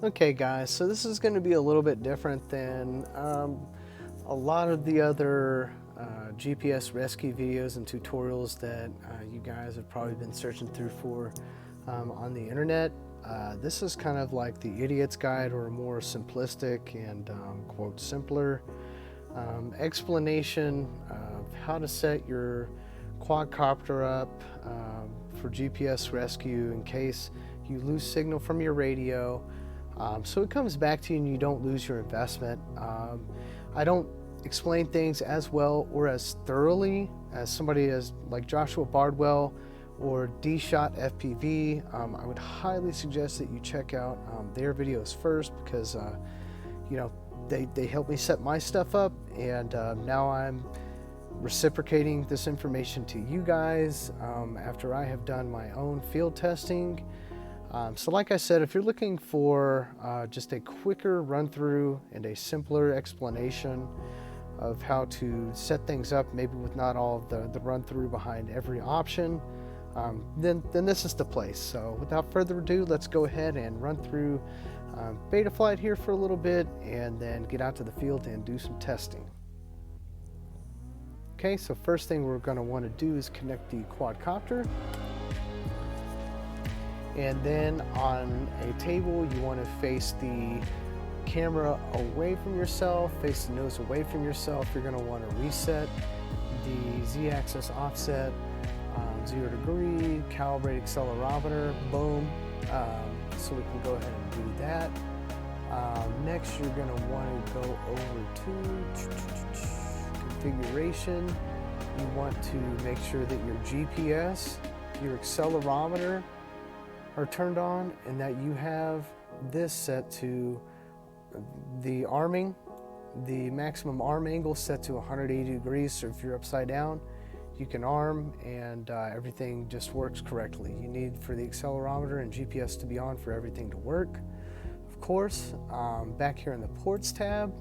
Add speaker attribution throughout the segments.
Speaker 1: Okay guys, so this is going to be a little bit different than a lot of the other GPS rescue videos and tutorials that you guys have probably been searching through for on the internet. This is kind of like the idiot's guide, or a more simplistic and quote simpler explanation of how to set your quadcopter up for GPS rescue in case you lose signal from your radio. So it comes back to you and you don't lose your investment. I don't explain things as well or as thoroughly as somebody as like Joshua Bardwell or D-Shot FPV. I would highly suggest that you check out their videos first, because you know, they help me set my stuff up, and now I'm reciprocating this information to you guys after I have done my own field testing. So like I said, if you're looking for just a quicker run through and a simpler explanation of how to set things up, maybe with not all of the run through behind every option, then this is the place. So without further ado, let's go ahead and run through Betaflight here for a little bit, and then get out to the field and do some testing. Okay, so first thing we're going to want to do is connect the quadcopter. And then on a table, you want to face the camera away from yourself, face the nose away from yourself. You're going to want to reset the Z-axis offset, 0 degree, calibrate accelerometer, boom. So we can go ahead and do that. Next, you're going to want to go over to configuration. You want to make sure that your GPS, your accelerometer are turned on, and that you have this set to the arming, the maximum arm angle set to 180 degrees. So if you're upside down, you can arm and everything just works correctly. You need for the accelerometer and GPS to be on for everything to work. Of course, back here in the ports tab,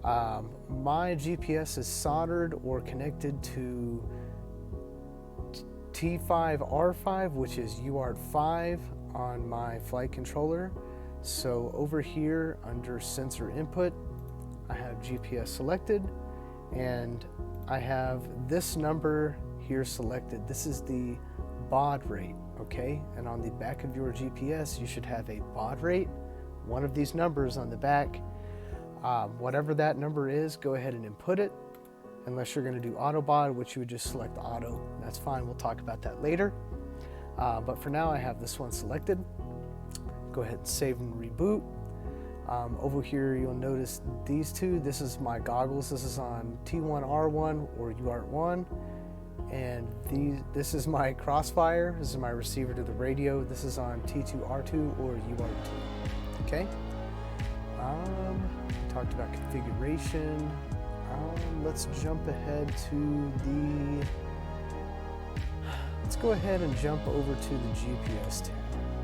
Speaker 1: my GPS is soldered or connected to T5R5, which is UART5 on my flight controller. So over here under sensor input, I have GPS selected, and I have this number here selected. This is the baud rate, okay? And on the back of your GPS, you should have a baud rate, one of these numbers on the back. Whatever that number is, go ahead and input it. Unless you're going to do auto baud, which you would just select auto. That's fine, we'll talk about that later. But for now, I have this one selected. Go ahead and save and reboot. Over here, you'll notice these two. This is my goggles. This is on T1R1 or UART1. And this is my crossfire. This is my receiver to the radio. This is on T2R2 or UART2. Okay? Talked about configuration. Let's jump ahead to let's go ahead and jump over to the GPS tab.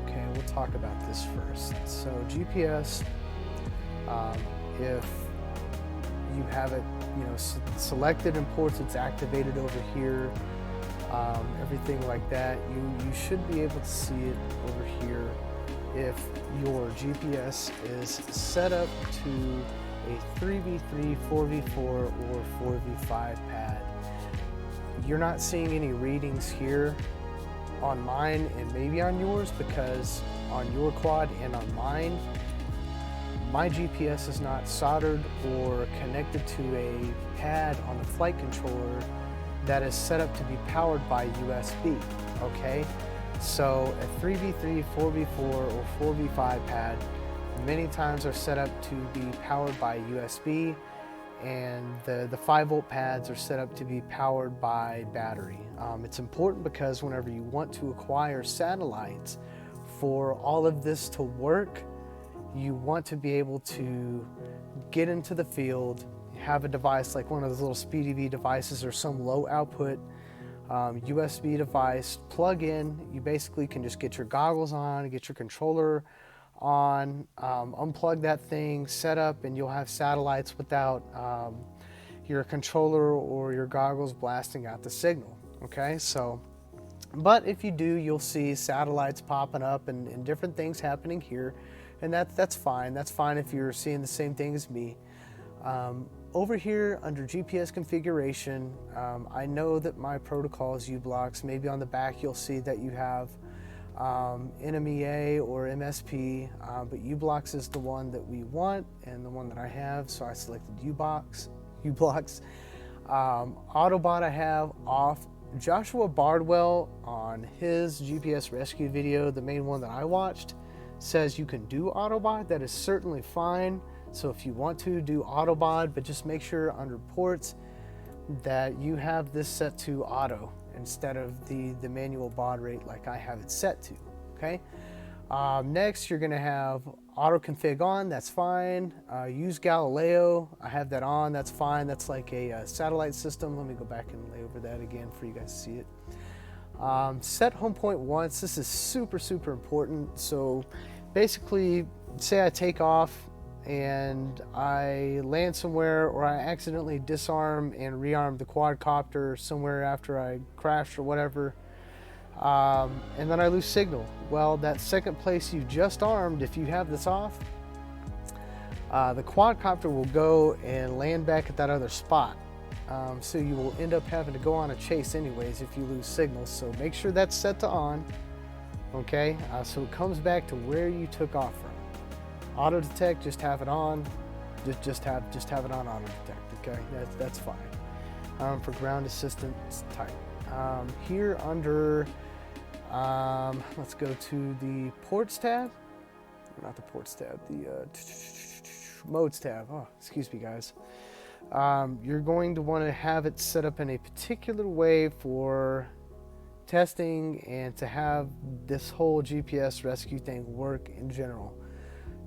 Speaker 1: Okay, we'll talk about this first. So GPS, if you have it, selected in ports, it's activated over here, everything like that. You should be able to see it over here if your GPS is set up to a 3v3, 4v4, or 4v5 pad. You're not seeing any readings here on mine and maybe on yours, because on your quad and on mine, my GPS is not soldered or connected to a pad on the flight controller that is set up to be powered by USB, okay? So a 3v3, 4v4, or 4v5 pad many times are set up to be powered by USB, and the 5-volt pads are set up to be powered by battery. It's important because whenever you want to acquire satellites, for all of this to work, you want to be able to get into the field, have a device like one of those little SpeedyV devices or some low output USB device, plug in. You basically can just get your goggles on, get your controller on, unplug that thing, set up, and you'll have satellites without your controller or your goggles blasting out the signal. Okay, so But if you do, you'll see satellites popping up and different things happening here, and that's fine. That's fine if you're seeing the same thing as me. Over here under GPS configuration, I know that my protocol is uBlocks. Maybe on the back you'll see that you have NMEA or MSP, but uBlocks is the one that we want and the one that I have, so I selected uBlocks. Autobot I have off. Joshua Bardwell on his GPS rescue video, the main one that I watched, says you can do Autobot. That is certainly fine. So if you want to do Autobot, but just make sure under ports that you have this set to auto instead of the manual baud rate like I have it set to, okay? Next, you're gonna have auto config on, that's fine. Use Galileo, I have that on, that's fine. That's like a satellite system. Let me go back and lay over that again for you guys to see it. Set home point once, this is super important. So basically, say I take off and I land somewhere, or I accidentally disarm and rearm the quadcopter somewhere after I crash or whatever, and then I lose signal. Well, that second place you just armed, if you have this off, the quadcopter will go and land back at that other spot. So you will end up having to go on a chase anyways if you lose signal. So make sure that's set to on, okay? So it comes back to where you took off from. Auto detect, just have it on. Just have it on auto detect. Okay, that's fine. For ground assistance type. Here under, let's go to the ports tab. Not the ports tab. The modes tab. Oh, excuse me, guys. You're going to want to have it set up in a particular way for testing and to have this whole GPS rescue thing work in general.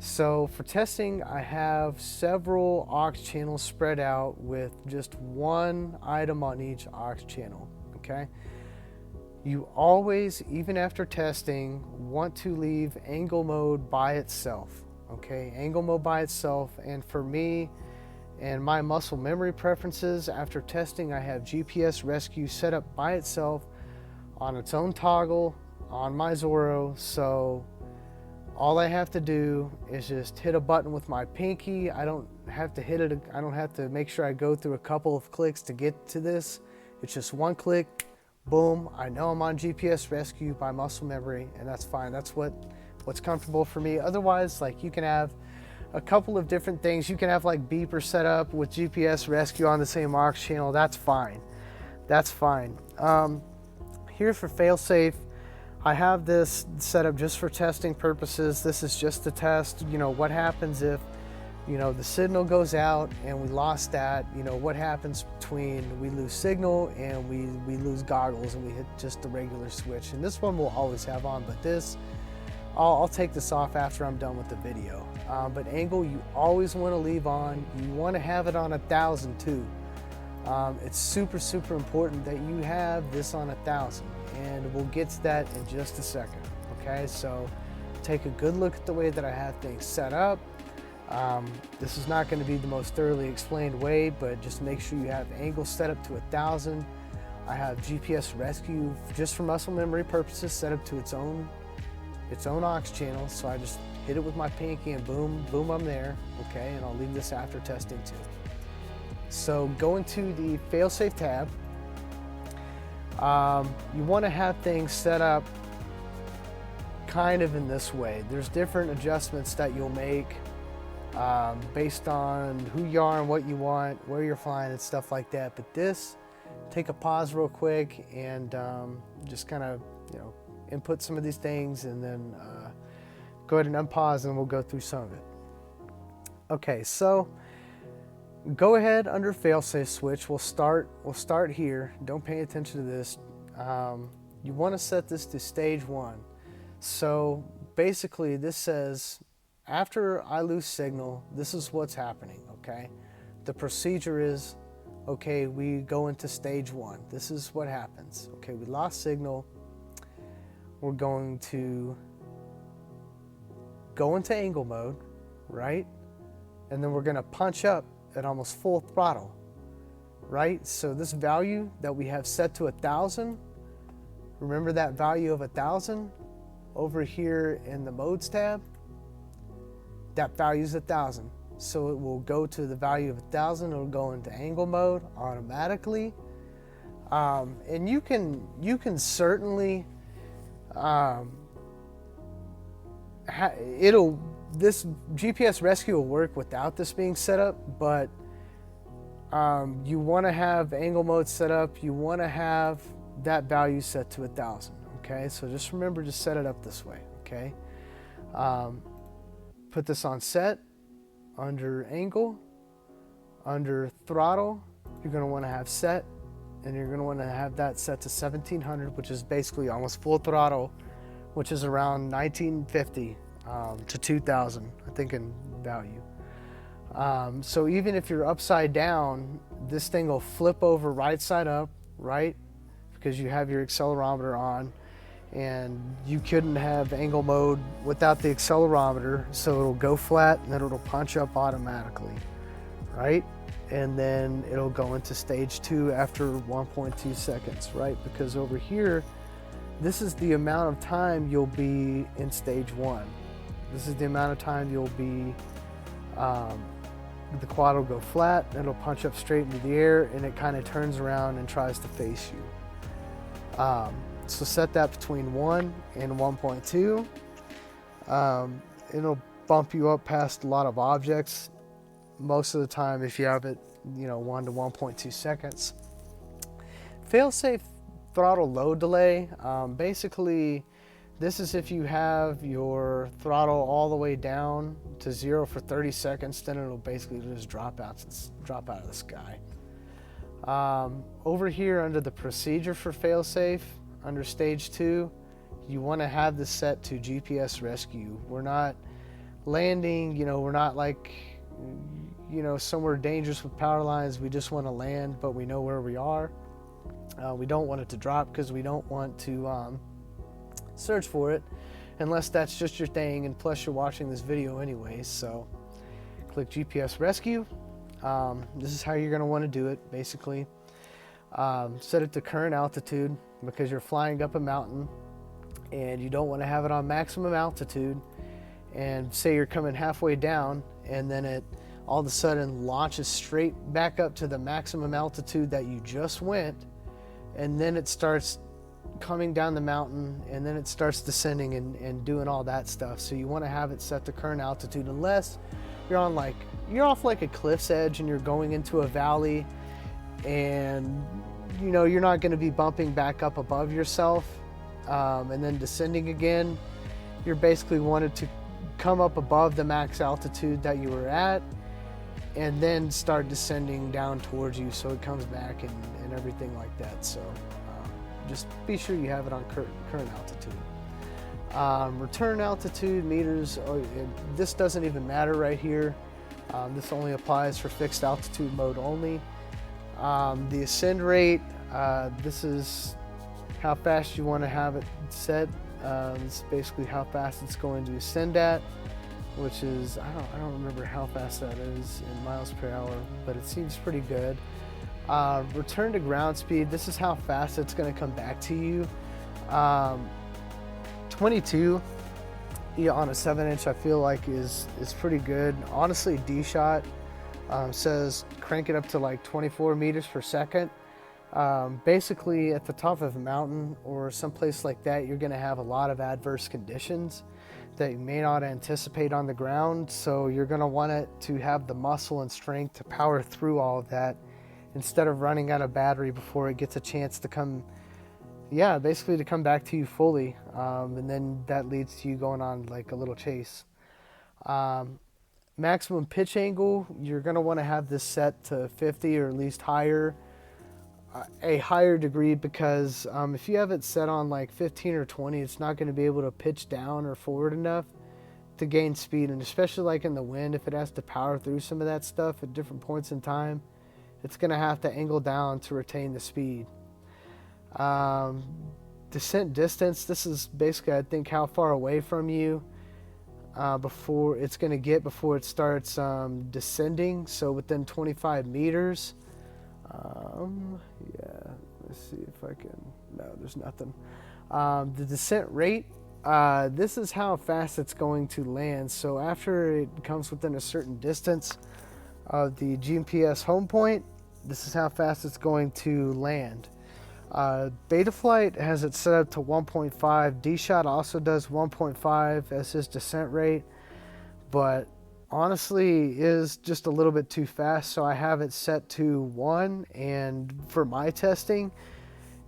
Speaker 1: So for testing, I have several aux channels spread out with just one item on each aux channel, okay? You always, even after testing, want to leave angle mode by itself, okay? Angle mode by itself, and for me and my muscle memory preferences, after testing, I have GPS rescue set up by itself on its own toggle on my Zorro, so all I have to do is just hit a button with my pinky. I don't have to hit it. I don't have to make sure I go through a couple of clicks to get to this. It's just one click, boom. I know I'm on GPS rescue by muscle memory, and that's fine. That's what's comfortable for me. Otherwise, like, you can have a couple of different things. You can have like beeper set up with GPS rescue on the same aux channel. That's fine. That's fine. Here for failsafe, I have this set up just for testing purposes. This is just to test, you know, what happens if, you know, the signal goes out and we lost that, you know, what happens between we lose signal and we lose goggles and we hit just the regular switch. And this one we'll always have on, but this, I'll take this off after I'm done with the video. But angle, you always want to leave on. You want to have it on 1,000 too. It's super important that you have this on 1,000. And we'll get to that in just a second, okay? So take a good look at the way that I have things set up. This is not going to be the most thoroughly explained way, but just make sure you have angle set up to 1,000. I have GPS rescue just for muscle memory purposes set up to its own aux channel. So I just hit it with my pinky and boom, I'm there, okay? And I'll leave this after testing too. So going to the failsafe tab. You want to have things set up kind of in this way. There's different adjustments that you'll make based on who you are and what you want, where you're flying and stuff like that. But this, take a pause real quick and just kind of, you know, input some of these things and then go ahead and unpause and we'll go through some of it. Okay, so go ahead under failsafe switch. We'll start here. Don't pay attention to this. You want to set this to stage 1. So basically this says after I lose signal, this is what's happening, okay? The procedure is, okay, we go into stage 1. This is what happens. Okay, we lost signal. We're going to go into angle mode, right? And then we're going to punch up at almost full throttle, right? So this value that we have set to 1,000, Remember that value of 1,000 over here in the modes tab? That value is 1,000. So it will go to the value of 1,000. It'll go into angle mode automatically. And you can certainly, this GPS rescue will work without this being set up, but you want to have angle mode set up. You want to have that value set to 1,000. Okay, so just remember to set it up this way. Okay, put this on set. Under angle, under throttle, you're going to want to have set, and you're going to want to have that set to 1700, which is basically almost full throttle, which is around 1950 to 2000, I think, in value. So even if you're upside down, this thing will flip over right side up, right? Because you have your accelerometer on, and you couldn't have angle mode without the accelerometer, so it'll go flat and then it'll punch up automatically, right? And then it'll go into stage 2 after 1.2 seconds, right? Because over here, this is the amount of time you'll be in stage 1. This is the amount of time you'll be, the quad will go flat, and it'll punch up straight into the air, and it kind of turns around and tries to face you. So set that between 1 and 1.2. It'll bump you up past a lot of objects. Most of the time, if you have it, 1 to 1.2 seconds. Fail-safe throttle load delay. Basically, this is if you have your throttle all the way down to 0 for 30 seconds, then it'll basically just drop out of the sky. Over here under the procedure for fail-safe, under stage 2, you want to have this set to GPS rescue. We're not landing, we're not like, somewhere dangerous with power lines. We just want to land, but we know where we are. We don't want it to drop because we don't want to search for it unless that's just your thing, and plus you're watching this video anyway. So click GPS rescue. This is how you're going to want to do it, basically. Set it to current altitude because you're flying up a mountain and you don't want to have it on maximum altitude, and say you're coming halfway down and then it all of a sudden launches straight back up to the maximum altitude that you just went, and then it starts coming down the mountain, and then it starts descending and doing all that stuff. So you want to have it set to current altitude unless you're off like a cliff's edge and you're going into a valley, and you're not going to be bumping back up above yourself and then descending again. You're basically wanted to come up above the max altitude that you were at and then start descending down towards you, so it comes back and everything like that. So just be sure you have it on current altitude. Return altitude meters, this doesn't even matter right here. This only applies for fixed altitude mode only. The ascend rate, this is how fast you want to have it set. It's basically how fast it's going to ascend at, which is, I don't remember how fast that is in miles per hour, but it seems pretty good. Return to ground speed, this is how fast it's going to come back to you. 22 on a 7-inch I feel like is pretty good. Honestly, D-Shot says crank it up to like 24 meters per second. Basically at the top of a mountain or someplace like that, you're going to have a lot of adverse conditions that you may not anticipate on the ground, so you're going to want it to have the muscle and strength to power through all of that instead of running out of battery before it gets a chance to come back to you fully, and then that leads to you going on like a little chase. Maximum pitch angle, you're going to want to have this set to 50 or at least higher, a higher degree, because if you have it set on like 15 or 20, it's not going to be able to pitch down or forward enough to gain speed, and especially like in the wind, if it has to power through some of that stuff at different points in time, it's going to have to angle down to retain the speed. Descent distance, this is basically I think how far away from you before it's going to get before it starts descending, so within 25 meters. Let's see if I can, no, there's nothing. The descent rate, this is how fast it's going to land. So after it comes within a certain distance of the GPS home point, this is how fast it's going to land. Betaflight has it set up to 1.5. D-Shot also does 1.5 as his descent rate, but honestly is just a little bit too fast, so I have it set to 1, and for my testing,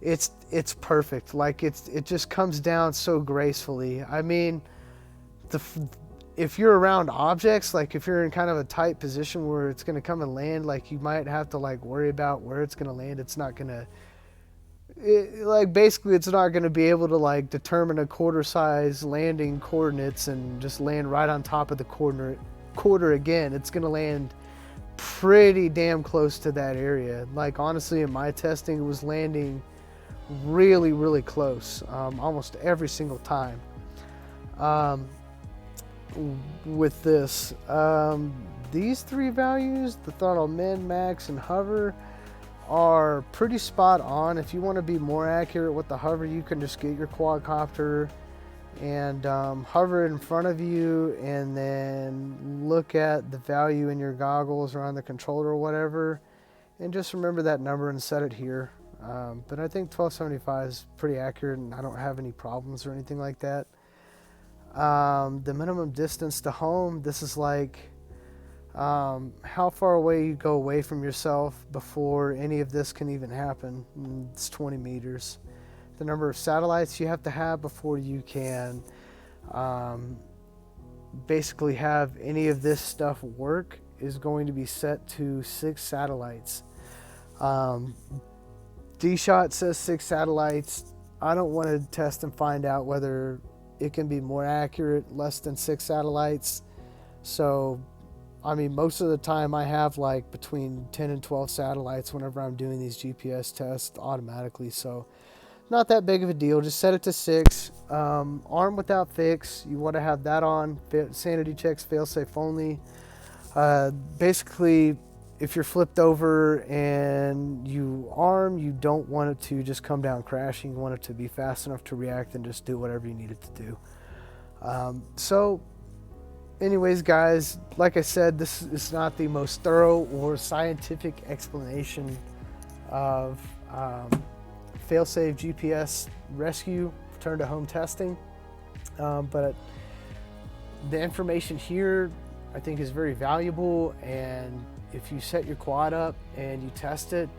Speaker 1: it's perfect. Like it just comes down so gracefully. I mean, if you're around objects, like if you're in kind of a tight position where it's going to come and land, like you might have to like worry about where it's going to land. It's not going to, basically it's not going to be able to like determine a quarter size landing coordinates and just land right on top of the quarter again. It's going to land pretty damn close to that area. Like honestly, in my testing, it was landing really, really close almost every single time. With this, these three values, the throttle min, max, and hover, are pretty spot on. If you want to be more accurate with the hover, you can just get your quadcopter and hover it in front of you, and then look at the value in your goggles or on the controller or whatever, and just remember that number and set it here. But I think 1275 is pretty accurate, and I don't have any problems or anything like that. The minimum distance to home, this is like how far away you go away from yourself before any of this can even happen. It's 20 meters. The number of satellites you have to have before you can basically have any of this stuff work is going to be set to 6 satellites. D-Shot says 6 satellites. I don't want to test and find out whether it can be more accurate, less than 6 satellites. So, I mean, most of the time I have like between 10 and 12 satellites whenever I'm doing these GPS tests automatically. So, not that big of a deal. Just set it to 6. Arm without fix. You want to have that on. Sanity checks, fail-safe only. Basically, if you're flipped over and you arm, you don't want it to just come down crashing. You want it to be fast enough to react and just do whatever you need it to do. So anyways, guys, like I said, this is not the most thorough or scientific explanation of fail-safe GPS rescue return to home testing. But the information here I think is very valuable, and if you set your quad up and you test it,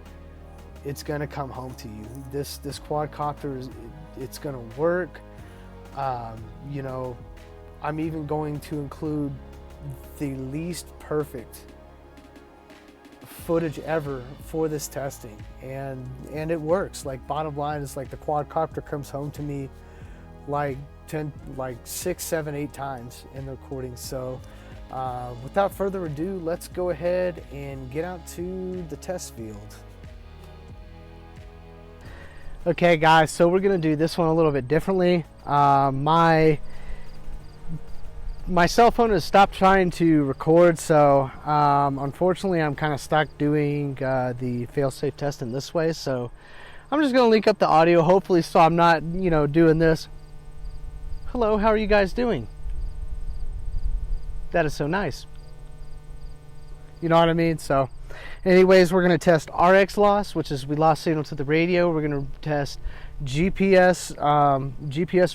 Speaker 1: it's gonna come home to you. This quadcopter, it's gonna work. You know, I'm even going to include the least perfect footage ever for this testing, and it works. Like, bottom line is, like, the quadcopter comes home to me like 6, 7, 8 times in the recording. So without further ado, let's go ahead and get out to the test field. Okay guys, so we're gonna do this one a little bit differently. My cell phone has stopped trying to record, so unfortunately I'm kind of stuck doing the fail-safe testing this way. So I'm just gonna link up the audio, hopefully, so I'm not, you know, doing this. Hello, how are you guys doing? That is so nice. You know what I mean? So anyways, we're going to test RX loss, which is we lost signal to the radio. We're going to test GPS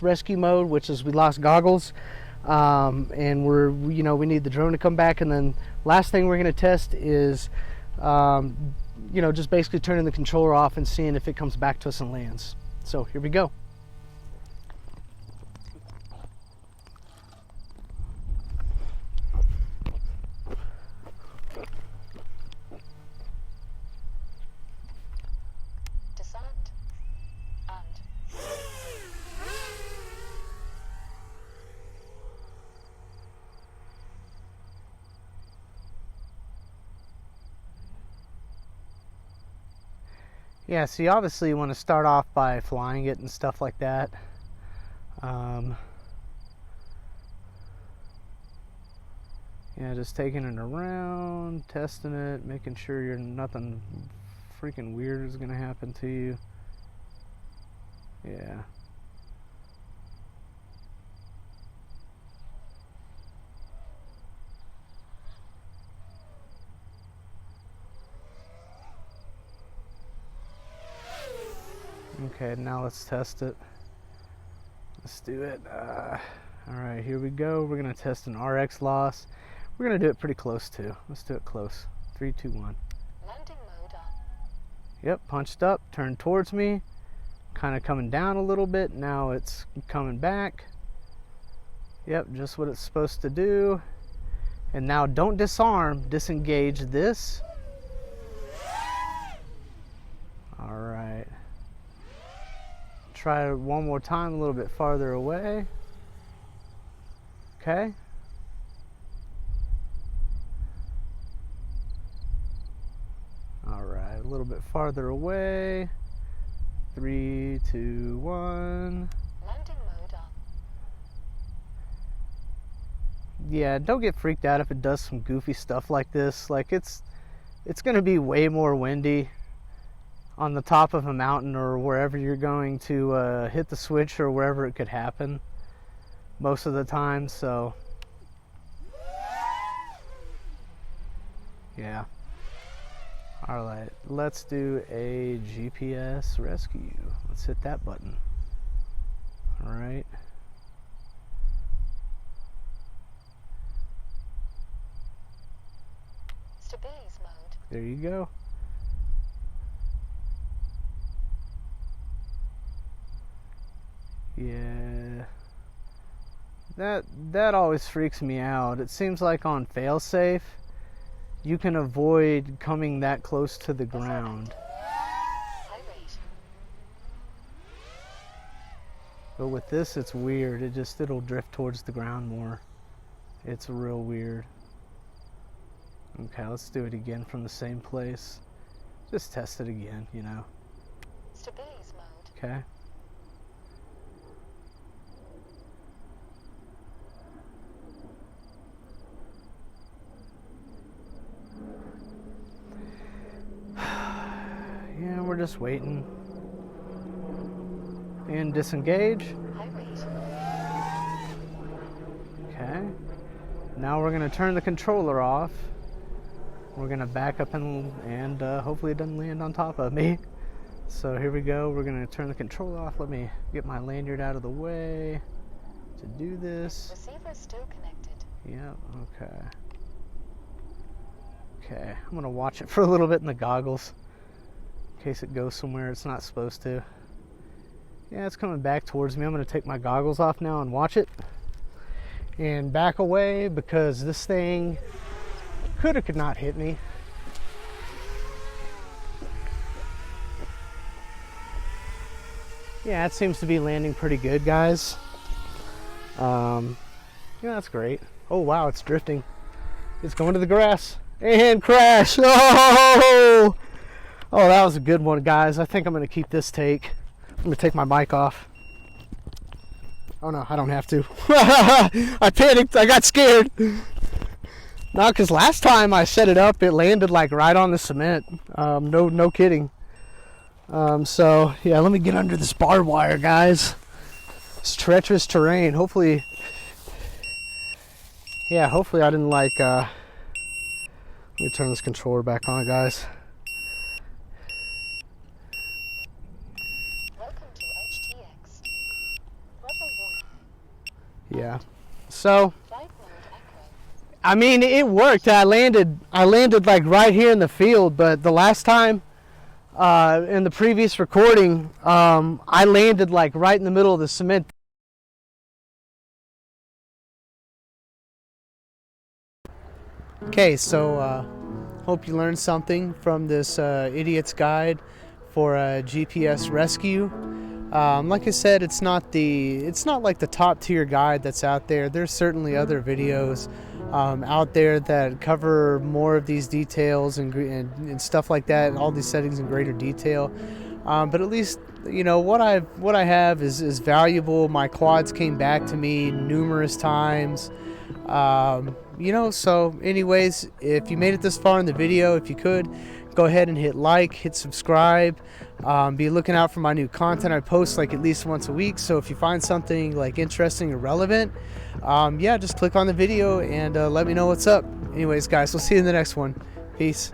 Speaker 1: rescue mode, which is we lost goggles. And we need the drone to come back. And then last thing we're going to test is, just basically turning the controller off and seeing if it comes back to us and lands. So here we go. Yeah, so you obviously want to start off by flying it and stuff like that. Just taking it around, testing it, making sure nothing freaking weird is going to happen to you. Yeah. Okay, now let's test it. Let's do it. All right, here we go. We're gonna test an RX loss. We're gonna do it pretty close too. Let's do it close. 3, 2, 1.
Speaker 2: Landing mode on.
Speaker 1: Yep, punched up, turned towards me, kind of coming down a little bit. Now it's coming back. Yep, just what it's supposed to do. And now don't disarm, disengage this. All right. Try it one more time, a little bit farther away. Okay. All right, a little bit farther away. 3, 2, 1.
Speaker 2: Landing mode on.
Speaker 1: Yeah, don't get freaked out if it does some goofy stuff like this. Like it's gonna be way more windy on the top of a mountain or wherever you're going to hit the switch or wherever it could happen most of the time. So yeah. All right, let's do a GPS rescue. Let's hit that button. All right.
Speaker 2: Stabilize mode.
Speaker 1: There you go. Yeah. That always freaks me out. It seems like on failsafe, you can avoid coming that close to the ground.
Speaker 2: High rate.
Speaker 1: But with this, it's weird. It'll drift towards the ground more. It's real weird. Okay, let's do it again from the same place. Just test it again, you know.
Speaker 2: Stabilize mode.
Speaker 1: Okay. Yeah, we're just waiting. And disengage.
Speaker 2: High rate.
Speaker 1: Okay. Now we're going to turn the controller off. We're going to back up and hopefully it doesn't land on top of me. So here we go. We're going to turn the controller off. Let me get my lanyard out of the way to do this.
Speaker 2: Receiver still connected.
Speaker 1: Yeah, okay. Okay, I'm going to watch it for a little bit in the goggles in case it goes somewhere it's not supposed to. Yeah, it's coming back towards me. I'm going to take my goggles off now and watch it. And back away because this thing could or could not hit me. Yeah, it seems to be landing pretty good, guys. Yeah, that's great. Oh, wow, it's drifting. It's going to the grass. And crash. Oh! Oh, that was a good one, guys. I think I'm going to keep this take. I'm going to take my mic off. Oh, no, I don't have to. I panicked. I got scared. No, because last time I set it up, it landed like right on the cement. No kidding. So, yeah, let me get under this barbed wire, guys. It's treacherous terrain. Hopefully I didn't like... let me turn this controller back on, guys.
Speaker 2: Welcome to HTX. Throttle 1.
Speaker 1: Yeah. So,
Speaker 2: Flight mode echo.
Speaker 1: I mean, it worked. I landed like right here in the field, but the last time, in the previous recording, I landed like right in the middle of the cement. Okay, so hope you learned something from this idiot's guide for GPS rescue. Like I said, it's not like the top tier guide that's out there. There's certainly other videos out there that cover more of these details and stuff like that, all these settings in greater detail. But at least, you know, what I have is valuable. My quads came back to me numerous times. You know, so anyways, if you made it this far in the video, if you could, go ahead and hit like, hit subscribe. Be looking out for my new content. I post like at least once a week, so if you find something like interesting or relevant, yeah, just click on the video and let me know what's up. Anyways, guys, we'll see you in the next one. Peace.